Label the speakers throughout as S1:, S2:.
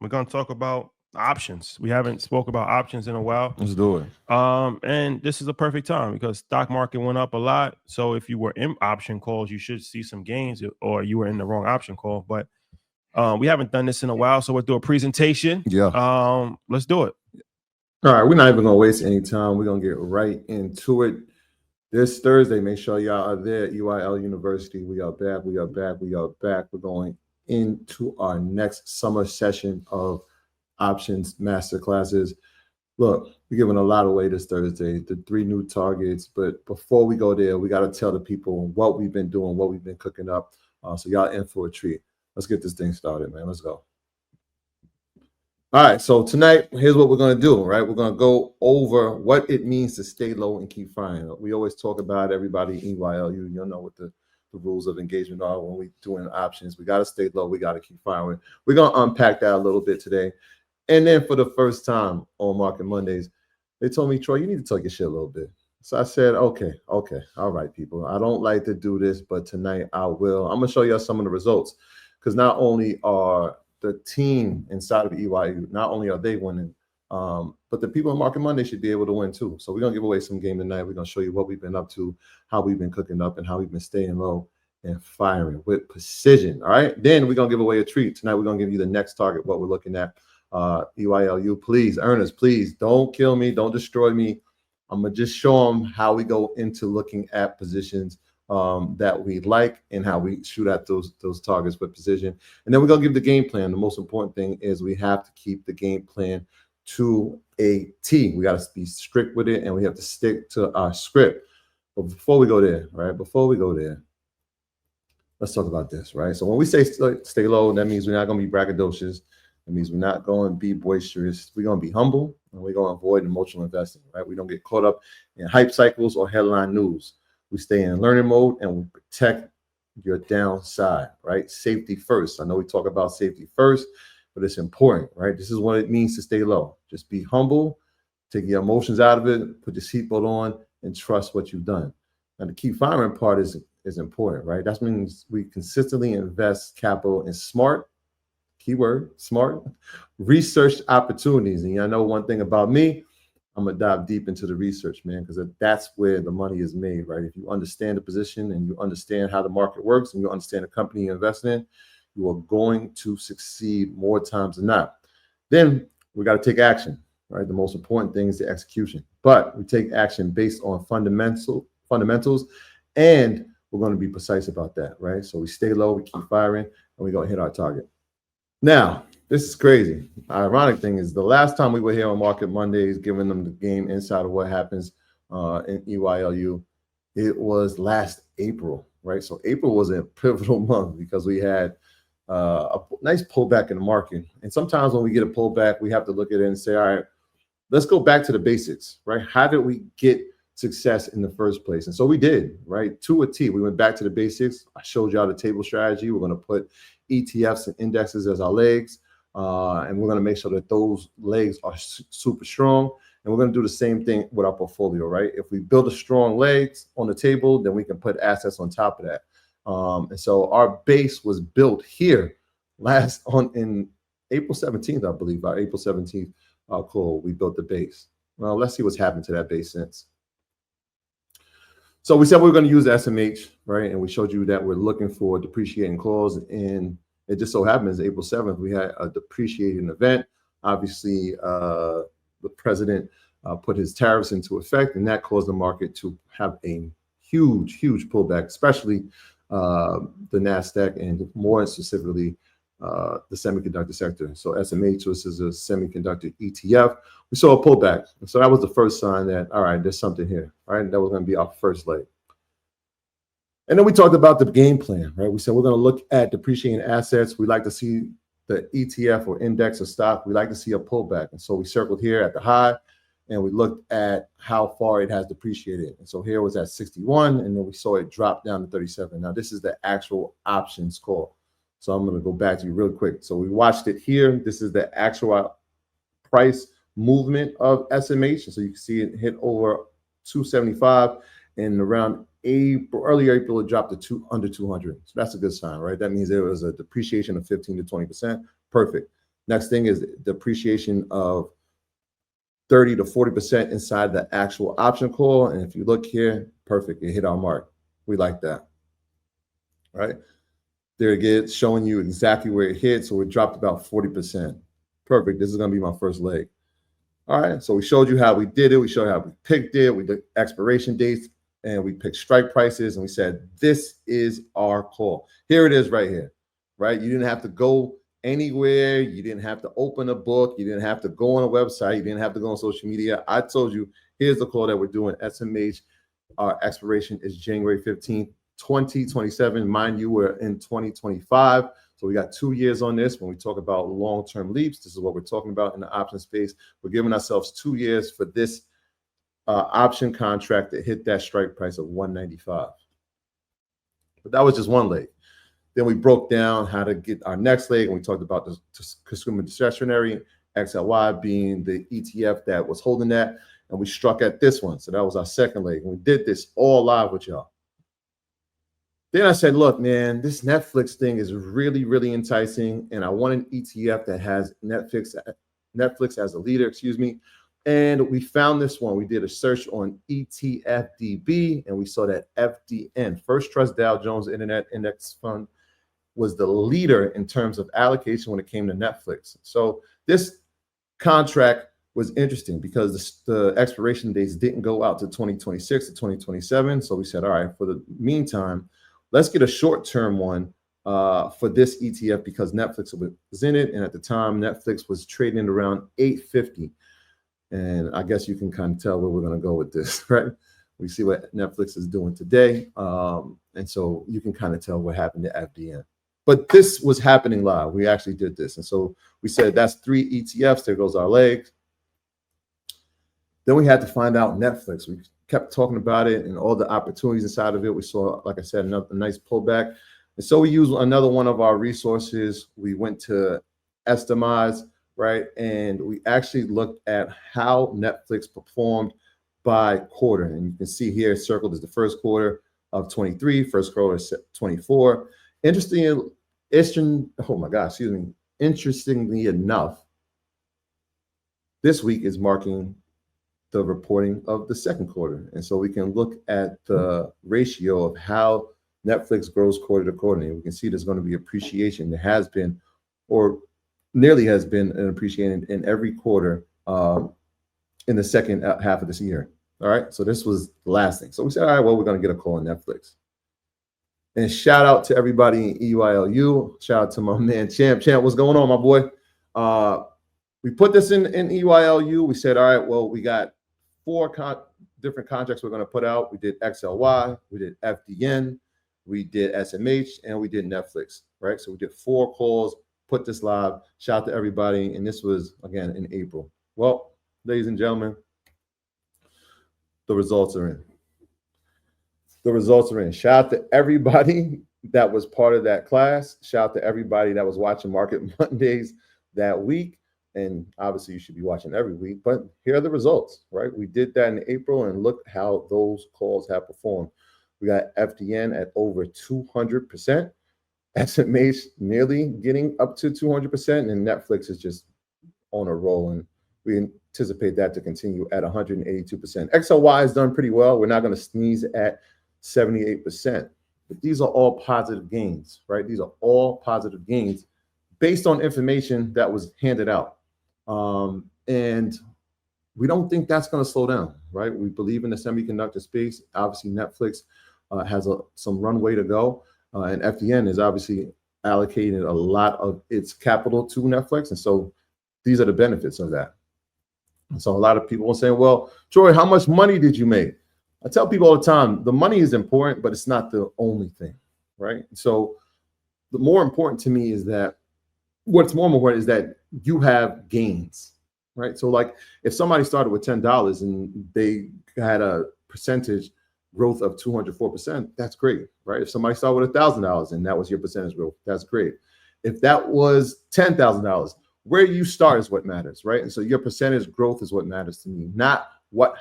S1: We're going to talk about options. We haven't spoke about options in a while.
S2: Let's do it.
S1: And this is a perfect time because stock market went up a lot. So if you were in option calls, you should see some gains, or you were in the wrong option call. But we haven't done this in a while, so we'll do a presentation.
S2: Yeah.
S1: Let's do it.
S2: All right, we're not even gonna waste any time. We're gonna get right into it. This Thursday, make sure y'all are there at UIL University. We are back. We are back. We are back. We're going into our next summer session of options masterclasses. Look, we're giving a lot away this Thursday, the 3 new targets. But before we go there, we got to tell the people what we've been doing, what we've been cooking up. So y'all in for a treat. Let's get this thing started, man. Let's go. All right, so tonight, here's what we're going to do, right? We're going to go over what it means to stay low and keep firing. We always talk about everybody, EYLU, you'll know what the rules of engagement are when we're doing options. We got to stay low. We got to keep firing. We're going to unpack that a little bit today. And then for the first time on Market Mondays, they told me, Troy, you need to talk your shit a little bit. So I said, okay, all right, people. I don't like to do this, but tonight I will. I'm going to show you some of the results because not only are the team inside of EYU, not only are they winning, but the people on Market Monday should be able to win too. So we're going to give away some game tonight. We're going to show you what we've been up to, how we've been cooking up, and how we've been staying low and firing with precision. All right. Then we're going to give away a treat. Tonight we're going to give you the next target, what we're looking at. EYLU, please, earners, please don't kill me. Don't destroy me. I'm going to just show them how we go into looking at positions that we like and how we shoot at those targets with precision. And then we're going to give the game plan. The most important thing is we have to keep the game plan to a T. We got to be strict with it, and we have to stick to our script. But before we go there, right, let's talk about this, right? So when we say stay low, that means we're not going to be braggadocious. It means we're not going to be boisterous. We're going to be humble, and we're going to avoid emotional investing, right? We don't get caught up in hype cycles or headline news. We stay in learning mode, and we protect your downside, right? Safety first. I know we talk about safety first, but it's important, right? This is what it means to stay low. Just be humble, take your emotions out of it, put your seatbelt on, and trust what you've done. And the keep firing part is important, right? That means we consistently invest capital in smart, keyword, smart, researched opportunities. And y'all know one thing about me, I'm going to dive deep into the research, man, because that's where the money is made, right? If you understand the position and you understand how the market works and you understand the company you invest in, you are going to succeed more times than not. Then we got to take action, right? The most important thing is the execution. But we take action based on fundamentals, and we're going to be precise about that, right? So we stay low, we keep firing, and we're going to hit our target. Now, this is crazy. Ironic thing is the last time we were here on Market Mondays, giving them the game inside of what happens in EYLU, it was last April, right? So April was a pivotal month because we had a nice pullback in the market. And sometimes when we get a pullback, we have to look at it and say, all right, let's go back to the basics, right? How did we get success in the first place? And so we did, right? To a T. We went back to the basics. I showed y'all the table strategy. We're going to put ETFs and indexes as our legs. And we're going to make sure that those legs are super strong. And we're going to do the same thing with our portfolio, right? If we build a strong legs on the table, then we can put assets on top of that. And so our base was built here in April 17th, I believe, our April 17th call, we built the base. Well, let's see what's happened to that base since. So we said we were going to use SMH, right? And we showed you that we're looking for a depreciating clause. And it just so happens April 7th, we had a depreciating event. Obviously, the president put his tariffs into effect, and that caused the market to have a huge pullback, especially the NASDAQ and more specifically the semiconductor sector. So SMH, which is a semiconductor ETF, we saw a pullback. So that was the first sign that, all right, there's something here, right? And that was going to be our first leg. And then we talked about the game plan, right? We said we're going to look at depreciating assets. We like to see the ETF or index or stock. We like to see a pullback. And so we circled here at the high, and we looked at how far it has depreciated. And so here was at 61, and then we saw it drop down to 37. Now, this is the actual options call. So I'm going to go back to you real quick. So we watched it here. This is the actual price movement of SMH. So you can see it hit over 275, and around early April, it dropped to under 200. So that's a good sign, right? That means there was a depreciation of 15 to 20%. Perfect. Next thing is the appreciation of 30 to 40% inside the actual option call. And if you look here, perfect, it hit our mark. We like that, right? There again, showing you exactly where it hit. So it dropped about 40%. Perfect, this is gonna be my first leg. All right, so we showed you how we did it. We showed how we picked it. We did expiration dates and we picked strike prices. And we said, this is our call. Here it is right here, right? You didn't have to go anywhere. You didn't have to open a book. You didn't have to go on a website. You didn't have to go on social media. I told you, here's the call that we're doing. SMH, our expiration is January 15th, 2027. Mind you, we're in 2025. So we got 2 years on this. When we talk about long-term leaps, this is what we're talking about in the option space. We're giving ourselves 2 years for this option contract to hit that strike price of 195. But that was just one leg. Then we broke down how to get our next leg, and we talked about the consumer discretionary, XLY being the ETF that was holding that, and we struck at this one. So that was our second leg, and we did this all live with y'all. Then I said, look, man, this Netflix thing is really, really enticing, and I want an ETF that has Netflix as a leader, excuse me. And we found this one. We did a search on ETFDB, and we saw that FDN, First Trust Dow Jones Internet Index Fund, was the leader in terms of allocation when it came to Netflix. So this contract was interesting because the expiration dates didn't go out to 2026 to 2027. So we said, all right, for the meantime, let's get a short-term one for this ETF because Netflix was in it. And at the time, Netflix was trading around $8.50. And I guess you can kind of tell where we're going to go with this, right? We see what Netflix is doing today. And so you can kind of tell what happened to FDN. But this was happening live. We actually did this. And so we said, that's 3 ETFs. There goes our legs. Then we had to find out Netflix. We kept talking about it and all the opportunities inside of it. We saw, like I said, a nice pullback. And so we used another one of our resources. We went to Estimize, right? And we actually looked at how Netflix performed by quarter. And you can see here circled is the first quarter of 23, first quarter is 24. Interestingly enough, this week is marking the reporting of the second quarter. And so we can look at the ratio of how Netflix grows quarter to quarter. And we can see there's going to be appreciation. There has been, or nearly has been, an appreciation in every quarter in the second half of this year. All right. So this was the last thing. So we said, all right, well, we're going to get a call on Netflix. And shout out to everybody in EYLU. Shout out to my man, Champ. Champ, what's going on, my boy? We put this in EYLU. We said, all right, well, we got 4 different contracts we're going to put out. We did XLY, we did FDN, we did SMH, and we did Netflix, right? So we did 4 calls, put this live. Shout out to everybody. And this was, again, in April. Well, ladies and gentlemen, the results are in. The results are in. Shout out to everybody that was part of that class. Shout out to everybody that was watching Market Mondays that week. And obviously you should be watching every week, but here are the results, right? We did that in April and look how those calls have performed. We got FDN at over 200%, SMH nearly getting up to 200%, and Netflix is just on a roll. And we anticipate that to continue at 182%. XLY has done pretty well. We're not going to sneeze at 78%, but these are all positive gains, right? These are all positive gains based on information that was handed out. And we don't think that's going to slow down, right? We believe in the semiconductor space. Obviously, Netflix has some runway to go, and FDN is obviously allocating a lot of its capital to Netflix. And so these are the benefits of that. And so a lot of people are saying, well, Troy, how much money did you make? I tell people all the time, the money is important, but it's not the only thing, right? So the more important to me is that what's more important is that you have gains, right? So like if somebody started with $10 and they had a percentage growth of 204%, that's great, right? If somebody started with $1,000 and that was your percentage growth, that's great. If that was $10,000, where you start is what matters, right? And so your percentage growth is what matters to me, not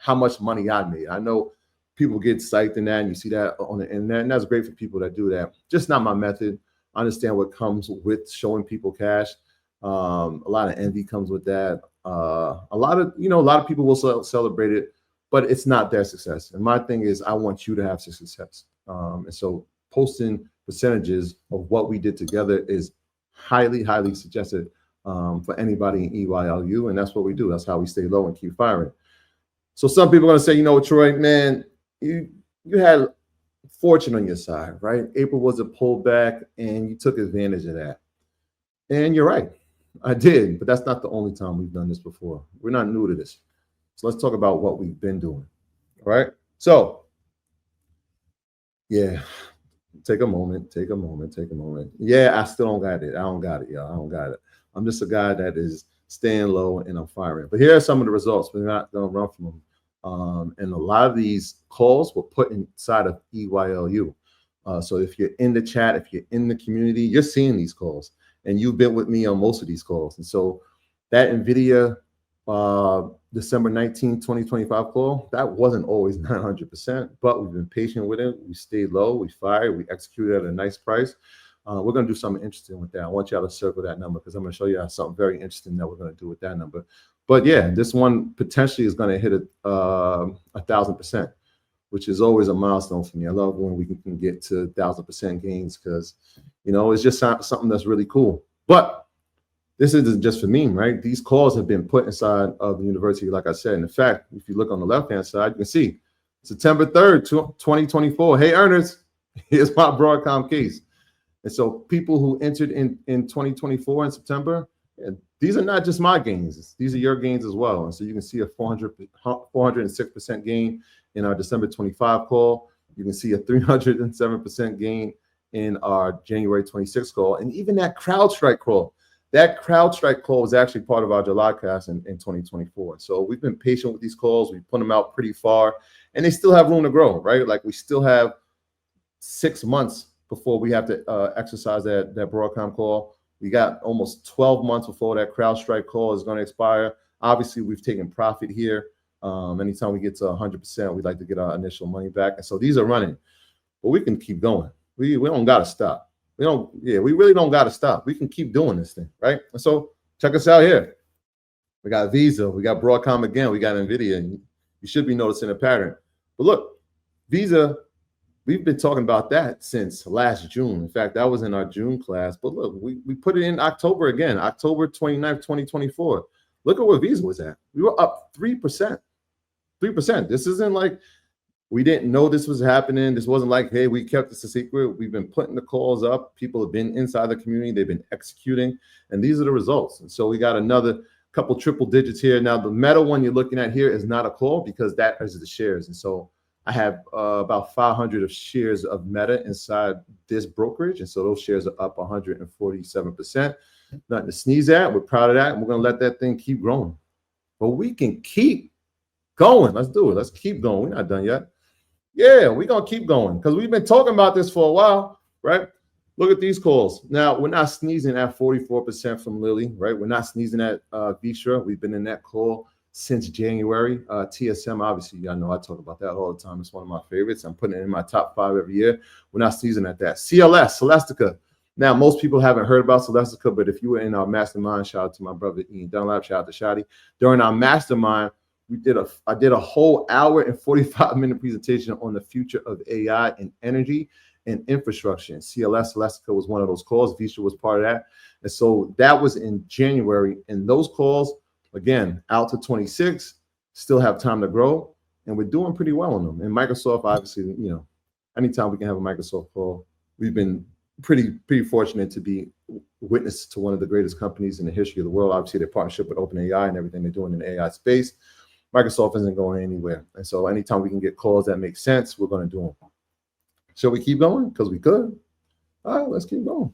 S2: how much money I made. I know people get psyched in that, and you see that on the internet, and that's great for people that do that. Just not my method. I understand what comes with showing people cash. A lot of envy comes with that. A lot of people will celebrate it, but it's not their success. And my thing is, I want you to have success. And so posting percentages of what we did together is highly, highly suggested for anybody in EYLU. And that's what we do. That's how we stay low and keep firing. So some people are going to say, you know, Troy, man, you had fortune on your side, right? April was a pullback and you took advantage of that. And you're right. I did, but that's not the only time we've done this before. We're not new to this. So let's talk about what we've been doing. All right. So, yeah, take a moment. Yeah, I still don't got it. I don't got it, y'all. I don't got it. I'm just a guy that is staying low and I'm firing. But here are some of the results. We're not going to run from them. And a lot of these calls were put inside of EYLU. So if you're in the chat, if you're in the community, you're seeing these calls. And you've been with me on most of these calls. And so that NVIDIA December 19, 2025 call, that wasn't always 900%, but we've been patient with it. We stayed low, we fired, we executed at a nice price. We're going to do something interesting with that. I want y'all to circle that number because I'm going to show you something very interesting that we're going to do with that number. But yeah, this one potentially is going to hit 1,000%, which is always a milestone for me. I love when we can get to 1,000% gains because, you know, it's just something that's really cool. But this isn't just for me, right? These calls have been put inside of the university, like I said. And in fact, if you look on the left-hand side, you can see September 3rd, 2024. Hey, earners, here's my Broadcom case. And so people who entered in 2024 in September, these are not just my gains. These are your gains as well. And so you can see a 406% gain in our December 25 call. You can see a 307% gain in our January 26 call. And even that CrowdStrike call, was actually part of our July cast in 2024. So we've been patient with these calls. We put them out pretty far and they still have room to grow, right? Like we still have 6 months before we have to exercise that Broadcom call. We got almost 12 months before that CrowdStrike call is going to expire. Obviously, we've taken profit here. Anytime we get to 100%, we'd like to get our initial money back. And so these are running, but we can keep going. We don't got to stop. We really don't got to stop. We can keep doing this thing, right? And so check us out here. We got Visa, we got Broadcom again, we got NVIDIA. And you should be noticing a pattern. But look, Visa, we've been talking about that since last June. In fact, that was in our June class. But look, we put it in October again, October 29th, 2024. Look at where Visa was at. We were up 3%. 3%. This isn't like we didn't know this was happening. This wasn't like, hey, we kept this a secret. We've been putting the calls up. People have been inside the community. They've been executing. And these are the results. And so we got another couple triple digits here. Now, the Meta one you're looking at here is not a call because that is the shares. And so I have about 500 of shares of Meta inside this brokerage. And so those shares are up 147%. Nothing to sneeze at. We're proud of that. And we're going to let that thing keep growing. But we can keep going. Let's do it. Let's keep going. We're not done yet. Yeah, we're going to keep going because we've been talking about this for a while, right? Look at these calls. Now, we're not sneezing at 44% from Lily, right? We're not sneezing at Vistra. We've been in that call since January. TSM, obviously, y'all know I talk about that all the time. It's one of my favorites. I'm putting it in my top 5 every year. We're not sneezing at that. CLS, Celestica. Now, most people haven't heard about Celestica, but if you were in our mastermind, shout out to my brother Ian Dunlap, shout out to Shadi. During our mastermind, I did a whole hour and 45-minute presentation on the future of AI and energy and infrastructure. And Celestica was one of those calls. Vistra was part of that. And so that was in January. And those calls, again, out to 26, still have time to grow. And we're doing pretty well on them. And Microsoft, obviously, you know, anytime we can have a Microsoft call, we've been pretty fortunate to be witness to one of the greatest companies in the history of the world. Obviously, their partnership with OpenAI and everything they're doing in the AI space. Microsoft isn't going anywhere. And so anytime we can get calls that make sense, we're going to do them. Shall we keep going? Because we could. All right, let's keep going.